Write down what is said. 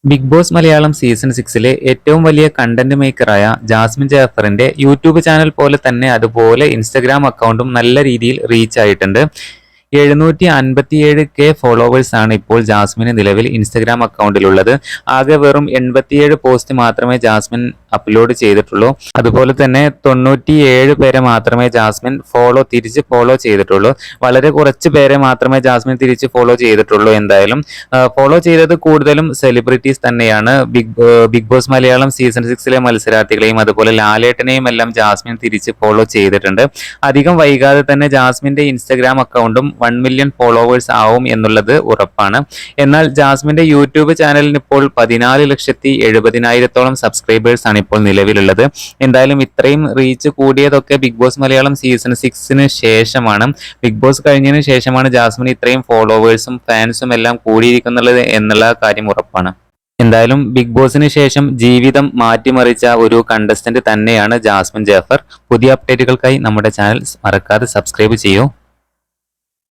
Big boss Malayalam season 6 ഏറ്റവും വലിയ content മേക്കറായ Jasmine ജാഫറിന്റെ YouTube channel പോലെ തന്നെ അതുപോലെ ഇൻസ്റ്റഗ്രാം അക്കൗണ്ടും നല്ല രീതിയിൽ റീച്ച് ആയിട്ടുണ്ട്. 757K ഫോളോവേഴ്സ് ആണ് ഇപ്പോൾ ജാസ്മിന് നിലവിൽ ഇൻസ്റ്റഗ്രാം അക്കൗണ്ടിലുള്ളത്. ആകെ വെറും 87 പോസ്റ്റ് മാത്രമേ ജാസ്മിൻ അപ്ലോഡ് ചെയ്തിട്ടുള്ളൂ. അതുപോലെ തന്നെ 97 പേരെ മാത്രമേ ജാസ്മിൻ തിരിച്ച് ഫോളോ ചെയ്തിട്ടുള്ളൂ. വളരെ കുറച്ച് പേരെ മാത്രമേ ജാസ്മിൻ തിരിച്ച് ഫോളോ ചെയ്തിട്ടുള്ളൂ. എന്തായാലും ഫോളോ ചെയ്തത് കൂടുതലും സെലിബ്രിറ്റീസ് തന്നെയാണ്. ബിഗ് ബോസ് മലയാളം സീസൺ 6 മത്സരാർത്ഥികളെയും അതുപോലെ ലാലേട്ടനെയും എല്ലാം ജാസ്മിൻ തിരിച്ച് ഫോളോ ചെയ്തിട്ടുണ്ട്. അധികം വൈകാതെ തന്നെ ജാസ്മിന്റെ ഇൻസ്റ്റഗ്രാം അക്കൗണ്ടും 1 മില്യൺ ഫോളോവേഴ്സ് ആവും എന്നുള്ളത് ഉറപ്പാണ്. എന്നാൽ ജാസ്മിന്റെ യൂട്യൂബ് ചാനലിന് ഇപ്പോൾ 14,70,000 സബ്സ്ക്രൈബേഴ്സ് ആണ് ഇപ്പോൾ നിലവിലുള്ളത്. എന്തായാലും ഇത്രയും റീച്ച് കൂടിയതൊക്കെ ബിഗ് ബോസ് മലയാളം സീസൺ 6 ശേഷമാണ്. ബിഗ് ബോസ് കഴിഞ്ഞതിന് ശേഷമാണ് ജാസ്മിൻ ഇത്രയും ഫോളോവേഴ്സും ഫാൻസും എല്ലാം കൂടിയിരിക്കുന്നുള്ളത് എന്നുള്ള കാര്യം ഉറപ്പാണ്. എന്തായാലും ബിഗ് ബോസിന് ശേഷം ജീവിതം മാറ്റിമറിച്ച ഒരു കണ്ടസ്റ്റന്റ് തന്നെയാണ് ജാസ്മിൻ ജാഫർ. പുതിയ അപ്ഡേറ്റുകൾക്കായി നമ്മുടെ ചാനൽ മറക്കാതെ സബ്സ്ക്രൈബ് ചെയ്യൂ.